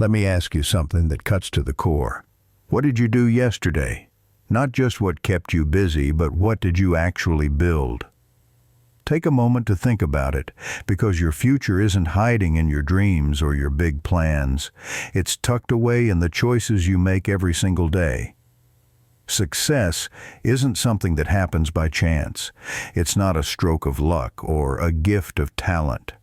Let me ask you something that cuts to the core. What did you do yesterday? Not just what kept you busy, but what did you actually build? Take a moment to think about it, because your future isn't hiding in your dreams or your big plans. It's tucked away in the choices you make every single day. Success isn't something that happens by chance. It's not a stroke of luck or a gift of talent.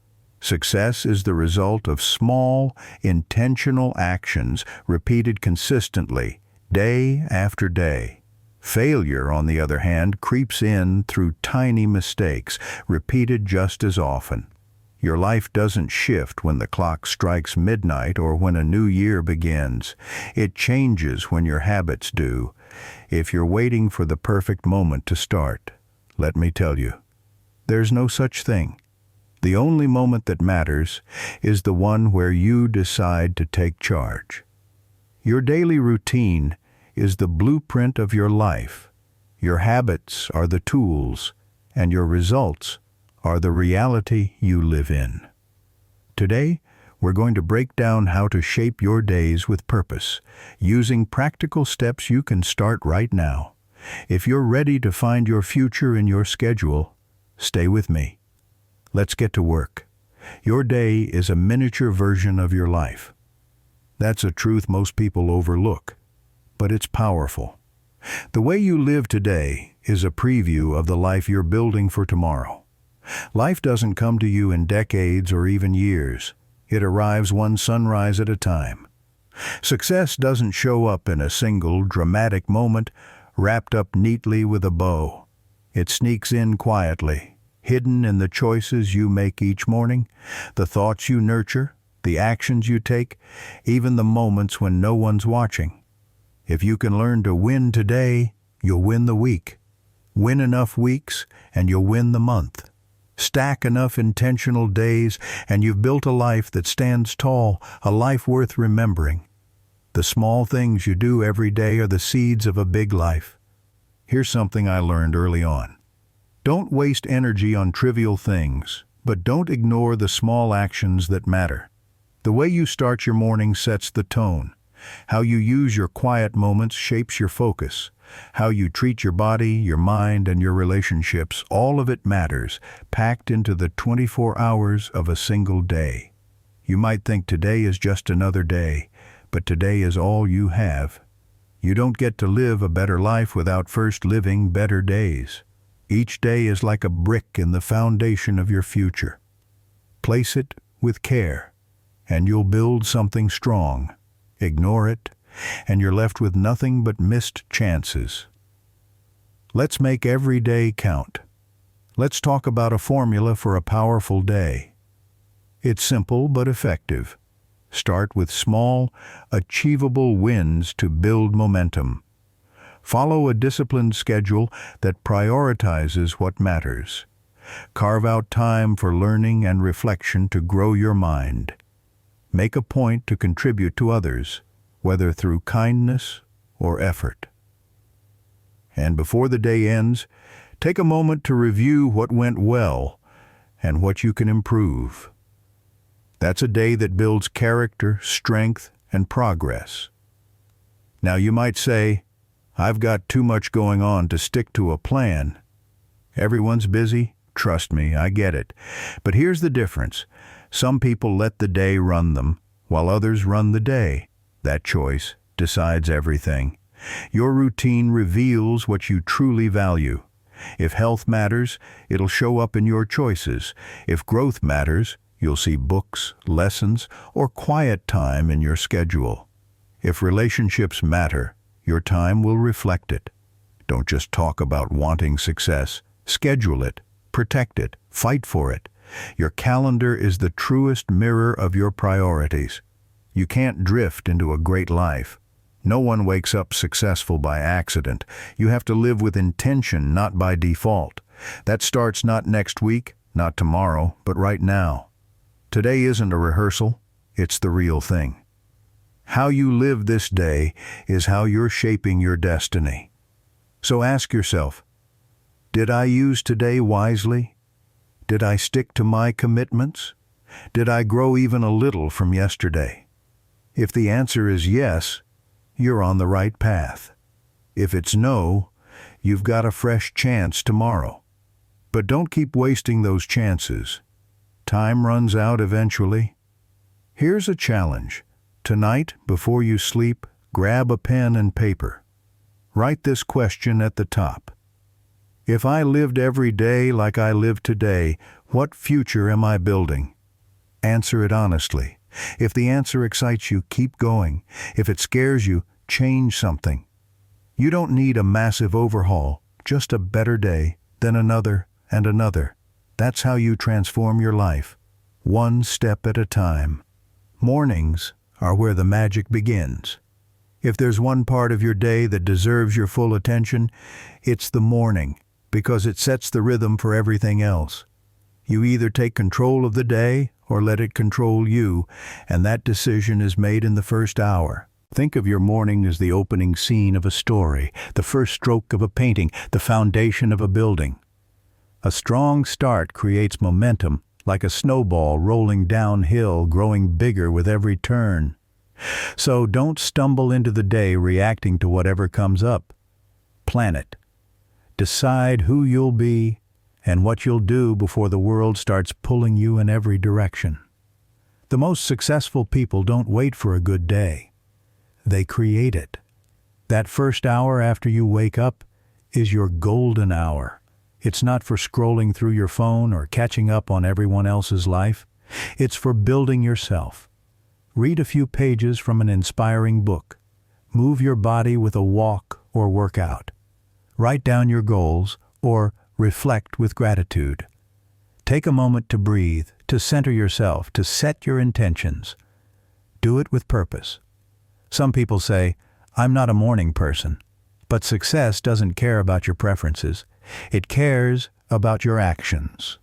Success is the result of small, intentional actions repeated consistently, day after day. Failure, on the other hand, creeps in through tiny mistakes, repeated just as often. Your life doesn't shift when the clock strikes midnight or when a new year begins. It changes when your habits do. If you're waiting for the perfect moment to start, let me tell you, there's no such thing. The only moment that matters is the one where you decide to take charge. Your daily routine is the blueprint of your life. Your habits are the tools, and your results are the reality you live in. Today, we're going to break down how to shape your days with purpose, using practical steps you can start right now. If you're ready to find your future in your schedule, stay with me. Let's get to work. Your day is a miniature version of your life. That's a truth most people overlook, but it's powerful. The way you live today is a preview of the life you're building for tomorrow. Life doesn't come to you in decades or even years. It arrives one sunrise at a time. Success doesn't show up in a single dramatic moment wrapped up neatly with a bow. It sneaks in quietly, hidden in the choices you make each morning, the thoughts you nurture, the actions you take, even the moments when no one's watching. If you can learn to win today, you'll win the week. Win enough weeks, and you'll win the month. Stack enough intentional days, and you've built a life that stands tall, a life worth remembering. The small things you do every day are the seeds of a big life. Here's something I learned early on. Don't waste energy on trivial things, but don't ignore the small actions that matter. The way you start your morning sets the tone. How you use your quiet moments shapes your focus. How you treat your body, your mind, and your relationships, all of it matters, packed into the 24 hours of a single day. You might think today is just another day, but today is all you have. You don't get to live a better life without first living better days. Each day is like a brick in the foundation of your future. Place it with care, and you'll build something strong. Ignore it, and you're left with nothing but missed chances. Let's make every day count. Let's talk about a formula for a powerful day. It's simple but effective. Start with small, achievable wins to build momentum. Follow a disciplined schedule that prioritizes what matters. Carve out time for learning and reflection to grow your mind. Make a point to contribute to others, whether through kindness or effort. And before the day ends, take a moment to review what went well and what you can improve. That's a day that builds character, strength, and progress. Now you might say, I've got too much going on to stick to a plan. Everyone's busy. Trust me, I get it. But here's the difference. Some people let the day run them, while others run the day. That choice decides everything. Your routine reveals what you truly value. If health matters, it'll show up in your choices. If growth matters, you'll see books, lessons, or quiet time in your schedule. If relationships matter, your time will reflect it. Don't just talk about wanting success. Schedule it, protect it, fight for it. Your calendar is the truest mirror of your priorities. You can't drift into a great life. No one wakes up successful by accident. You have to live with intention, not by default. That starts not next week, not tomorrow, but right now. Today isn't a rehearsal, it's the real thing. How you live this day is how you're shaping your destiny. So ask yourself, did I use today wisely? Did I stick to my commitments? Did I grow even a little from yesterday? If the answer is yes, you're on the right path. If it's no, you've got a fresh chance tomorrow. But don't keep wasting those chances. Time runs out eventually. Here's a challenge. Tonight, before you sleep, grab a pen and paper. Write this question at the top. If I lived every day like I live today, what future am I building? Answer it honestly. If the answer excites you, keep going. If it scares you, change something. You don't need a massive overhaul, just a better day, then another and another. That's how you transform your life, one step at a time. Mornings are where the magic begins. If there's one part of your day that deserves your full attention, it's the morning, because it sets the rhythm for everything else. You either take control of the day or let it control you, and that decision is made in the first hour. Think of your morning as the opening scene of a story, the first stroke of a painting, the foundation of a building. A strong start creates momentum, like a snowball rolling downhill, growing bigger with every turn. So don't stumble into the day reacting to whatever comes up. Plan it. Decide who you'll be and what you'll do before the world starts pulling you in every direction. The most successful people don't wait for a good day. They create it. That first hour after you wake up is your golden hour. It's not for scrolling through your phone or catching up on everyone else's life. It's for building yourself. Read a few pages from an inspiring book. Move your body with a walk or workout. Write down your goals or reflect with gratitude. Take a moment to breathe, to center yourself, to set your intentions. Do it with purpose. Some people say, "I'm not a morning person." But success doesn't care about your preferences. It cares about your actions.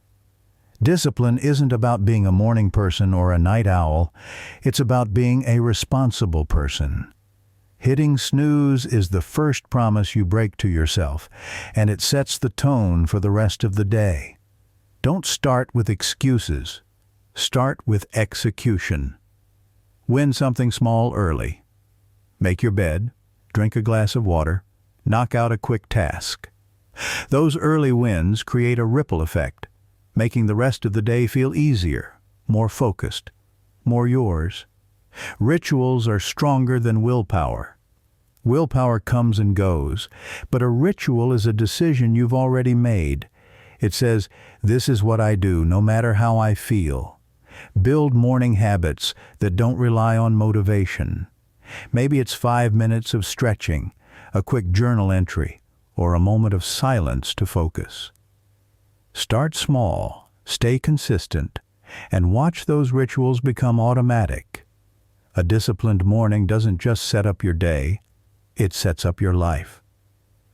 Discipline isn't about being a morning person or a night owl. It's about being a responsible person. Hitting snooze is the first promise you break to yourself, and it sets the tone for the rest of the day. Don't start with excuses. Start with execution. Win something small early. Make your bed, drink a glass of water, knock out a quick task. Those early wins create a ripple effect, making the rest of the day feel easier, more focused, more yours. Rituals are stronger than willpower. Willpower comes and goes, but a ritual is a decision you've already made. It says, "This is what I do, no matter how I feel." Build morning habits that don't rely on motivation. Maybe it's 5 minutes of stretching, a quick journal entry, or a moment of silence to focus. Start small, stay consistent, and watch those rituals become automatic. A disciplined morning doesn't just set up your day, it sets up your life.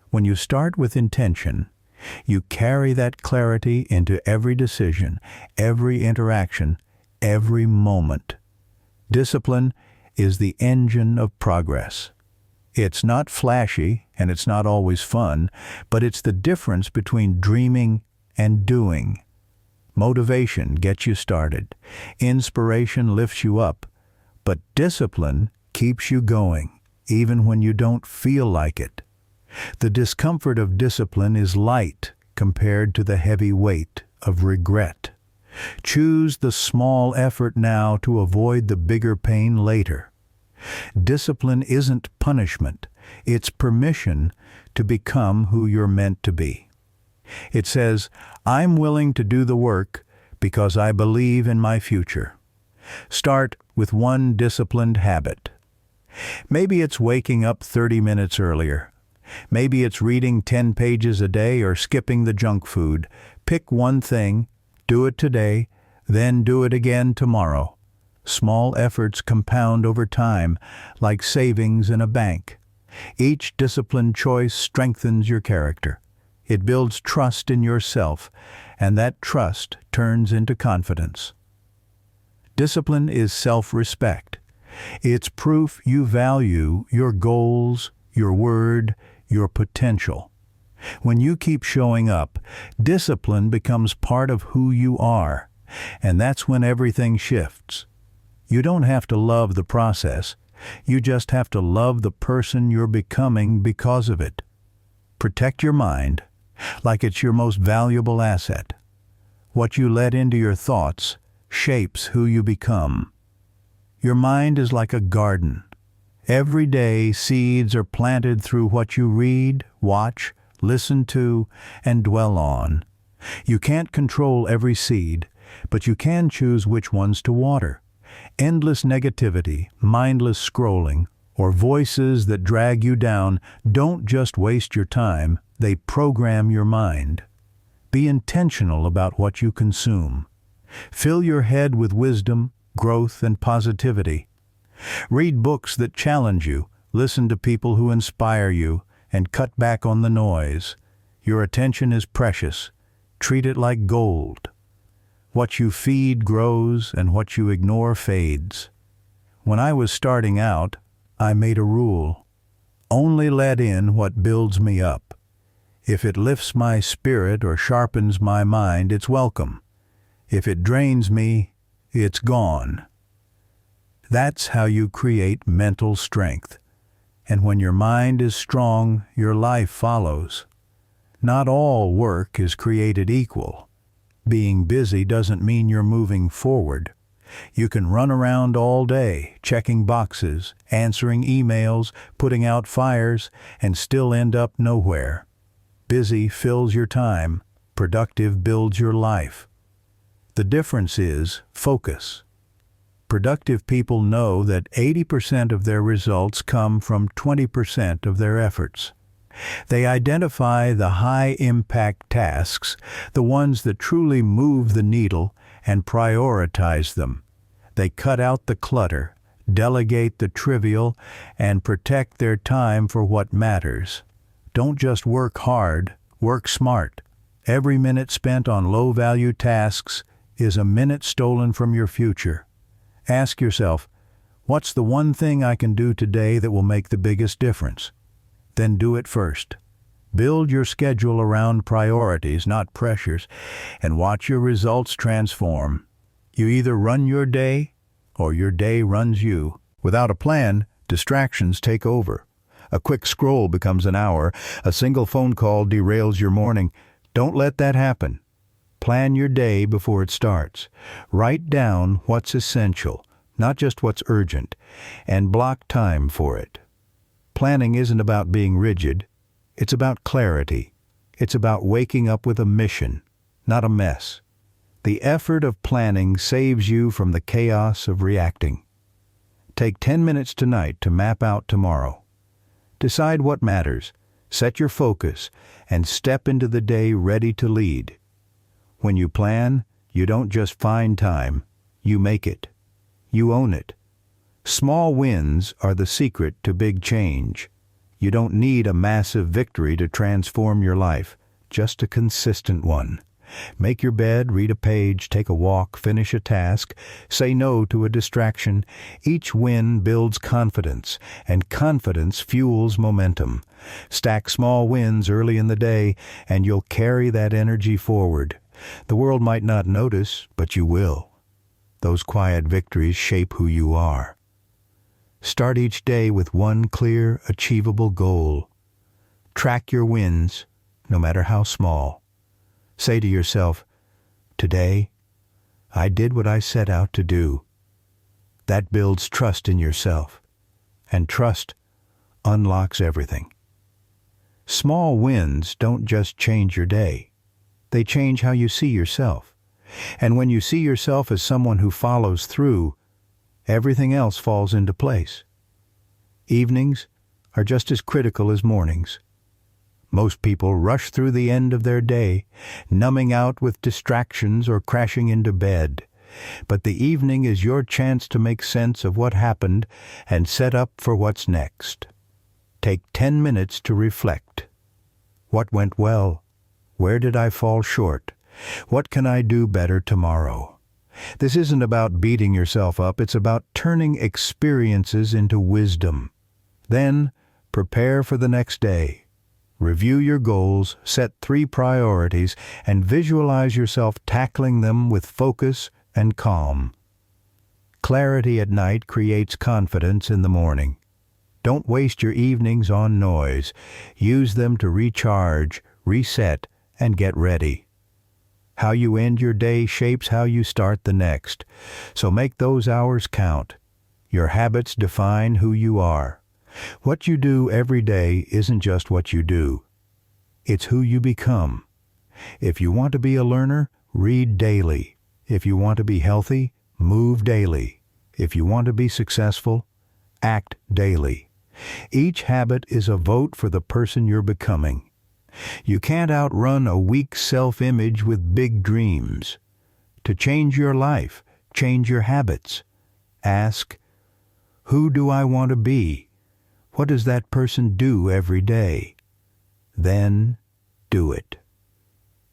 When you start with intention, you carry that clarity into every decision, every interaction, every moment. Discipline is the engine of progress. It's not flashy and it's not always fun, but it's the difference between dreaming and doing. Motivation gets you started. Inspiration lifts you up. But discipline keeps you going, even when you don't feel like it. The discomfort of discipline is light compared to the heavy weight of regret. Choose the small effort now to avoid the bigger pain later. Discipline isn't punishment. It's permission to become who you're meant to be. It says, "I'm willing to do the work because I believe in my future." Start with one disciplined habit. Maybe it's waking up 30 minutes earlier. Maybe it's reading 10 pages a day or skipping the junk food. Pick one thing, do it today, then do it again tomorrow. Small efforts compound over time, like savings in a bank. Each disciplined choice strengthens your character. It builds trust in yourself, and that trust turns into confidence. Discipline is self-respect. It's proof you value your goals, your word, your potential. When you keep showing up, discipline becomes part of who you are, and that's when everything shifts. You don't have to love the process. You just have to love the person you're becoming because of it. Protect your mind like it's your most valuable asset. What you let into your thoughts shapes who you become. Your mind is like a garden. Every day, seeds are planted through what you read, watch, listen to, and dwell on. You can't control every seed, but you can choose which ones to water. Endless negativity, mindless scrolling, or voices that drag you down don't just waste your time, they program your mind. Be intentional about what you consume. Fill your head with wisdom, growth, and positivity. Read books that challenge you, listen to people who inspire you, and cut back on the noise. Your attention is precious. Treat it like gold. What you feed grows, and what you ignore fades. When I was starting out, I made a rule. Only let in what builds me up. If it lifts my spirit or sharpens my mind, it's welcome. If it drains me, it's gone. That's how you create mental strength. And when your mind is strong, your life follows. Not all work is created equal. Being busy doesn't mean you're moving forward. You can run around all day, checking boxes, answering emails, putting out fires, and still end up nowhere. Busy fills your time. Productive builds your life. The difference is focus. Productive people know that 80% of their results come from 20% of their efforts. They identify the high-impact tasks, the ones that truly move the needle, and prioritize them. They cut out the clutter, delegate the trivial, and protect their time for what matters. Don't just work hard, work smart. Every minute spent on low-value tasks is a minute stolen from your future. Ask yourself, what's the one thing I can do today that will make the biggest difference? Then do it first. Build your schedule around priorities, not pressures, and watch your results transform. You either run your day, or your day runs you. Without a plan, distractions take over. A quick scroll becomes an hour. A single phone call derails your morning. Don't let that happen. Plan your day before it starts. Write down what's essential, not just what's urgent, and block time for it. Planning isn't about being rigid. It's about clarity. It's about waking up with a mission, not a mess. The effort of planning saves you from the chaos of reacting. Take 10 minutes tonight to map out tomorrow. Decide what matters, set your focus, and step into the day ready to lead. When you plan, you don't just find time, you make it. You own it. Small wins are the secret to big change. You don't need a massive victory to transform your life, just a consistent one. Make your bed, read a page, take a walk, finish a task, say no to a distraction. Each win builds confidence, and confidence fuels momentum. Stack small wins early in the day, and you'll carry that energy forward. The world might not notice, but you will. Those quiet victories shape who you are. Start each day with one clear, achievable goal. Track your wins, no matter how small. Say to yourself, today, I did what I set out to do. That builds trust in yourself, and trust unlocks everything. Small wins don't just change your day. They change how you see yourself. And when you see yourself as someone who follows through, everything else falls into place. Evenings are just as critical as mornings. Most people rush through the end of their day, numbing out with distractions or crashing into bed. But the evening is your chance to make sense of what happened and set up for what's next. Take 10 minutes to reflect. What went well? Where did I fall short? What can I do better tomorrow? This isn't about beating yourself up, it's about turning experiences into wisdom. Then, prepare for the next day. Review your goals, set 3 priorities, and visualize yourself tackling them with focus and calm. Clarity at night creates confidence in the morning. Don't waste your evenings on noise. Use them to recharge, reset, and get ready. How you end your day shapes how you start the next, so make those hours count. Your habits define who you are. What you do every day isn't just what you do. It's who you become. If you want to be a learner, read daily. If you want to be healthy, move daily. If you want to be successful, act daily. Each habit is a vote for the person you're becoming. You can't outrun a weak self-image with big dreams. To change your life, change your habits. Ask, who do I want to be? What does that person do every day? Then do it.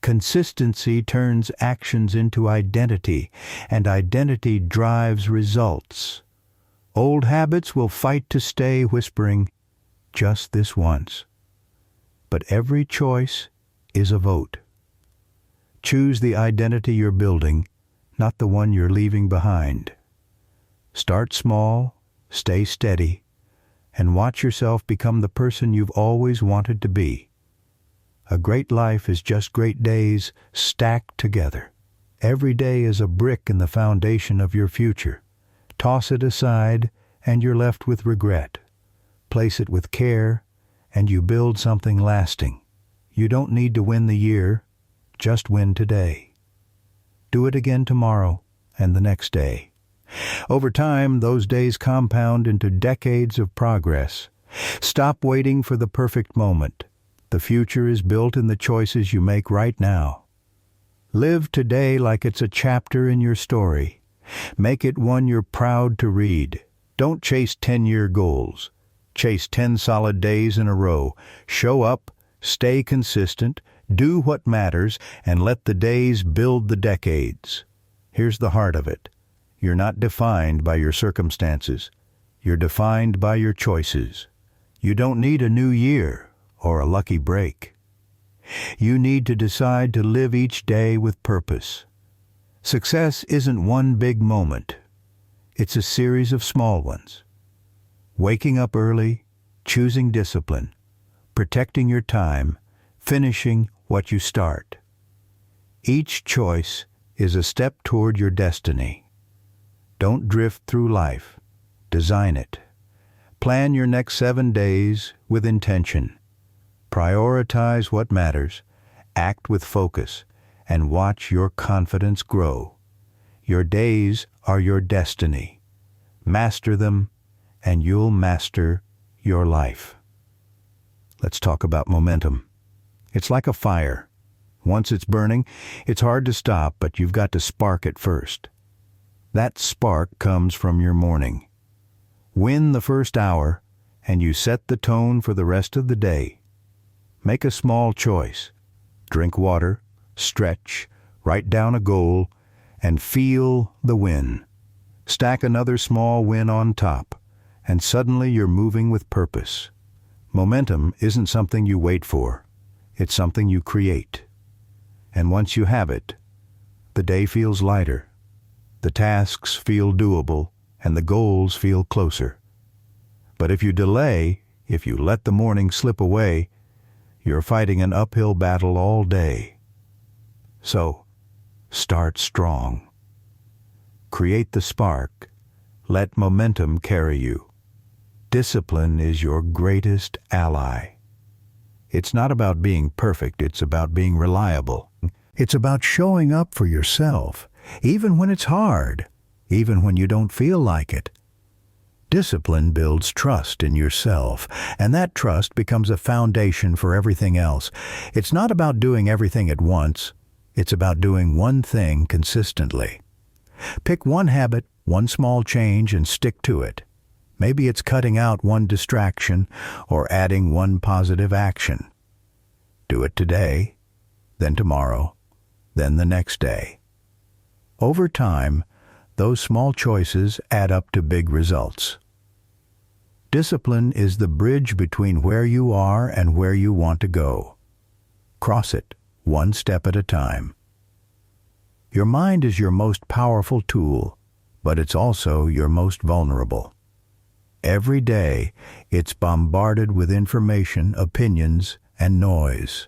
Consistency turns actions into identity, and identity drives results. Old habits will fight to stay, whispering, just this once. But every choice is a vote. Choose the identity you're building, not the one you're leaving behind. Start small, stay steady, and watch yourself become the person you've always wanted to be. A great life is just great days stacked together. Every day is a brick in the foundation of your future. Toss it aside, and you're left with regret. Place it with care, and you build something lasting. You don't need to win the year, just win today. Do it again tomorrow and the next day. Over time, those days compound into decades of progress. Stop waiting for the perfect moment. The future is built in the choices you make right now. Live today like it's a chapter in your story. Make it one you're proud to read. Don't chase 10-year goals. Chase 10 solid days in a row. Show up, stay consistent, do what matters, and let the days build the decades. Here's the heart of it. You're not defined by your circumstances. You're defined by your choices. You don't need a new year or a lucky break. You need to decide to live each day with purpose. Success isn't one big moment. It's a series of small ones. Waking up early, choosing discipline, protecting your time, finishing what you start. Each choice is a step toward your destiny. Don't drift through life. Design it. Plan your next 7 days with intention. Prioritize what matters, act with focus, and watch your confidence grow. Your days are your destiny. Master them, and you'll master your life. Let's talk about momentum. It's like a fire. Once it's burning, it's hard to stop, but you've got to spark it first. That spark comes from your morning. Win the first hour, and you set the tone for the rest of the day. Make a small choice. Drink water, stretch, write down a goal, and feel the win. Stack another small win on top, and suddenly you're moving with purpose. Momentum isn't something you wait for. It's something you create. And once you have it, the day feels lighter. The tasks feel doable, and the goals feel closer. But if you delay, if you let the morning slip away, you're fighting an uphill battle all day. So, start strong. Create the spark. Let momentum carry you. Discipline is your greatest ally. It's not about being perfect, it's about being reliable. It's about showing up for yourself, even when it's hard, even when you don't feel like it. Discipline builds trust in yourself, and that trust becomes a foundation for everything else. It's not about doing everything at once. It's about doing one thing consistently. Pick one habit, one small change, and stick to it. Maybe it's cutting out one distraction or adding one positive action. Do it today, then tomorrow, then the next day. Over time, those small choices add up to big results. Discipline is the bridge between where you are and where you want to go. Cross it, one step at a time. Your mind is your most powerful tool, but it's also your most vulnerable. Every day, it's bombarded with information, opinions, and noise.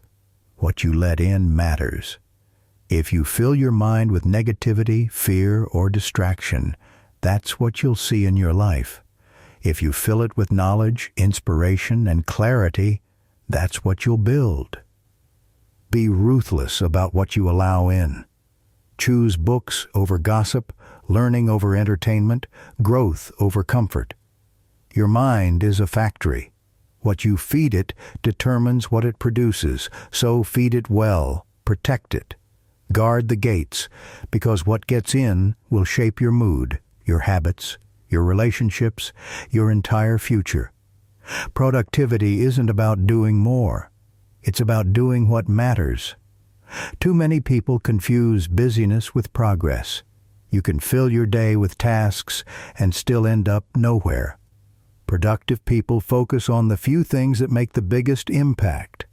What you let in matters. If you fill your mind with negativity, fear, or distraction, that's what you'll see in your life. If you fill it with knowledge, inspiration, and clarity, that's what you'll build. Be ruthless about what you allow in. Choose books over gossip, learning over entertainment, growth over comfort. Your mind is a factory. What you feed it determines what it produces, so feed it well, protect it. Guard the gates, because what gets in will shape your mood, your habits, your relationships, your entire future. Productivity isn't about doing more. It's about doing what matters. Too many people confuse busyness with progress. You can fill your day with tasks and still end up nowhere. Productive people focus on the few things that make the biggest impact.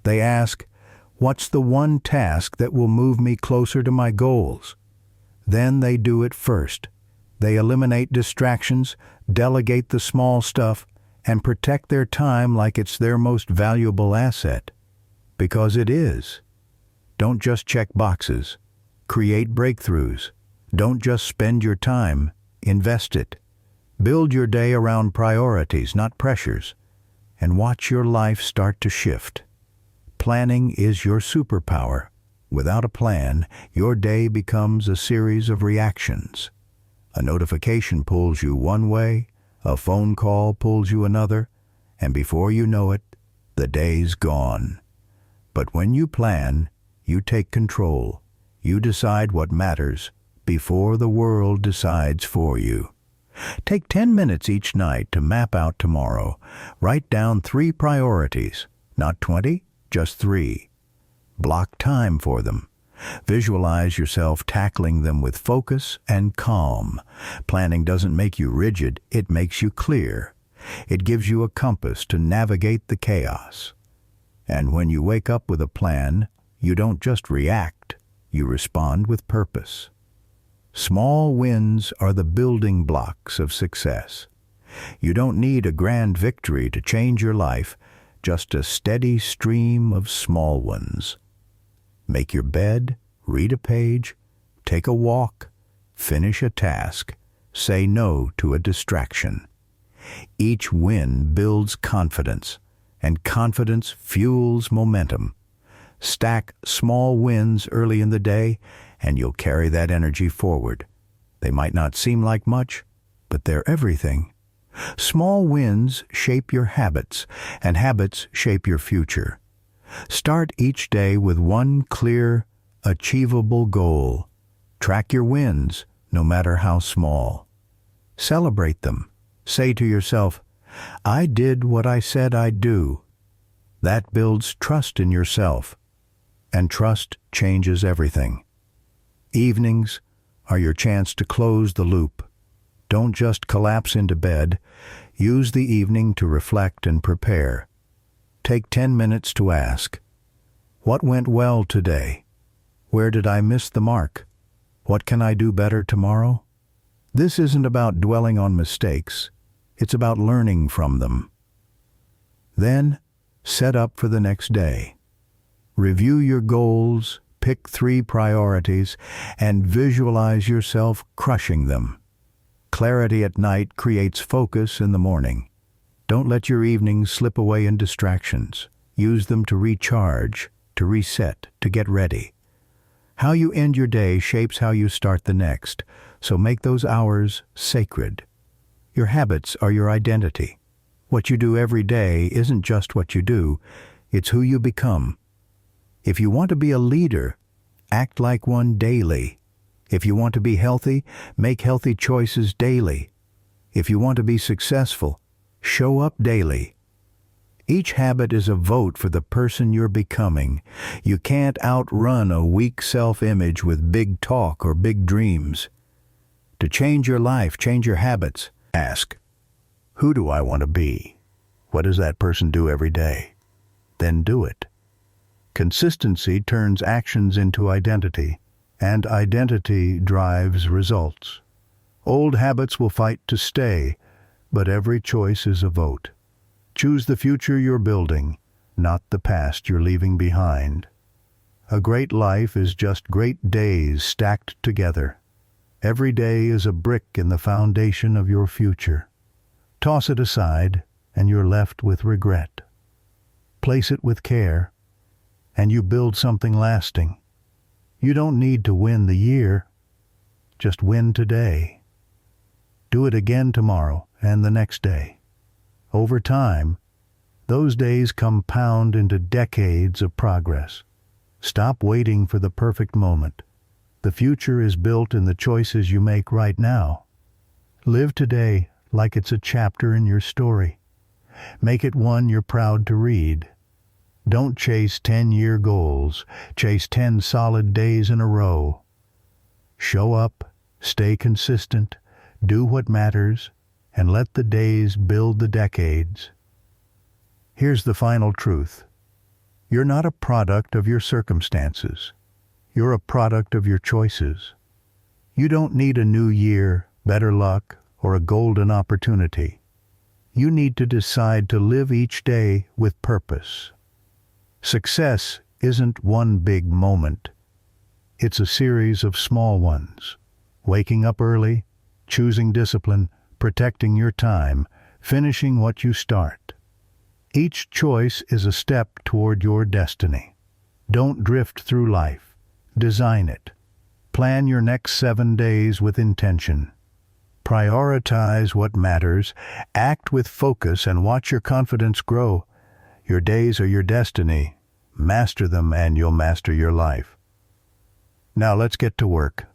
They ask, what's the one task that will move me closer to my goals? Then they do it first. They eliminate distractions, delegate the small stuff, and protect their time like it's their most valuable asset. Because it is. Don't just check boxes. Create breakthroughs. Don't just spend your time. Invest it. Build your day around priorities, not pressures, and watch your life start to shift. Planning is your superpower. Without a plan, your day becomes a series of reactions. A notification pulls you one way, a phone call pulls you another, and before you know it, the day's gone. But when you plan, you take control. You decide what matters before the world decides for you. Take 10 minutes each night to map out tomorrow. Write down 3 priorities, not 20, just 3. Block time for them. Visualize yourself tackling them with focus and calm. Planning doesn't make you rigid, it makes you clear. It gives you a compass to navigate the chaos. And when you wake up with a plan, you don't just react, you respond with purpose. Small wins are the building blocks of success. You don't need a grand victory to change your life, just a steady stream of small ones. Make your bed, read a page, take a walk, finish a task, say no to a distraction. Each win builds confidence, and confidence fuels momentum. Stack small wins early in the day, and you'll carry that energy forward. They might not seem like much, but they're everything. Small wins shape your habits, and habits shape your future. Start each day with one clear, achievable goal. Track your wins, no matter how small. Celebrate them. Say to yourself, I did what I said I'd do. That builds trust in yourself, and trust changes everything. Evenings are your chance to close the loop. Don't just collapse into bed. Use the evening to reflect and prepare. Take 10 minutes to ask, what went well today? Where did I miss the mark? What can I do better tomorrow? This isn't about dwelling on mistakes. It's about learning from them. Then, set up for the next day. Review your goals, pick 3 priorities, and visualize yourself crushing them. Clarity at night creates focus in the morning. Don't let your evenings slip away in distractions. Use them to recharge, to reset, to get ready. How you end your day shapes how you start the next, so make those hours sacred. Your habits are your identity. What you do every day isn't just what you do, it's who you become. If you want to be a leader, act like one daily. If you want to be healthy, make healthy choices daily. If you want to be successful, show up daily. Each habit is a vote for the person you're becoming. You can't outrun a weak self-image with big talk or big dreams. To change your life, change your habits. Ask, who do I want to be? What does that person do every day? Then do it. Consistency turns actions into identity, and identity drives results. Old habits will fight to stay, but every choice is a vote. Choose the future you're building, not the past you're leaving behind. A great life is just great days stacked together. Every day is a brick in the foundation of your future. Toss it aside, and you're left with regret. Place it with care, and you build something lasting. You don't need to win the year, just win today. Do it again tomorrow and the next day. Over time, those days compound into decades of progress. Stop waiting for the perfect moment. The future is built in the choices you make right now. Live today like it's a chapter in your story. Make it one you're proud to read. Don't chase 10-year goals. Chase 10 solid days in a row. Show up, stay consistent, do what matters, and let the days build the decades. Here's the final truth. You're not a product of your circumstances. You're a product of your choices. You don't need a new year, better luck, or a golden opportunity. You need to decide to live each day with purpose. Success isn't one big moment. It's a series of small ones. Waking up early, choosing discipline, protecting your time, finishing what you start. Each choice is a step toward your destiny. Don't drift through life. Design it. Plan your next 7 days with intention. Prioritize what matters, act with focus, and watch your confidence grow. Your days are your destiny. Master them and you'll master your life. Now let's get to work.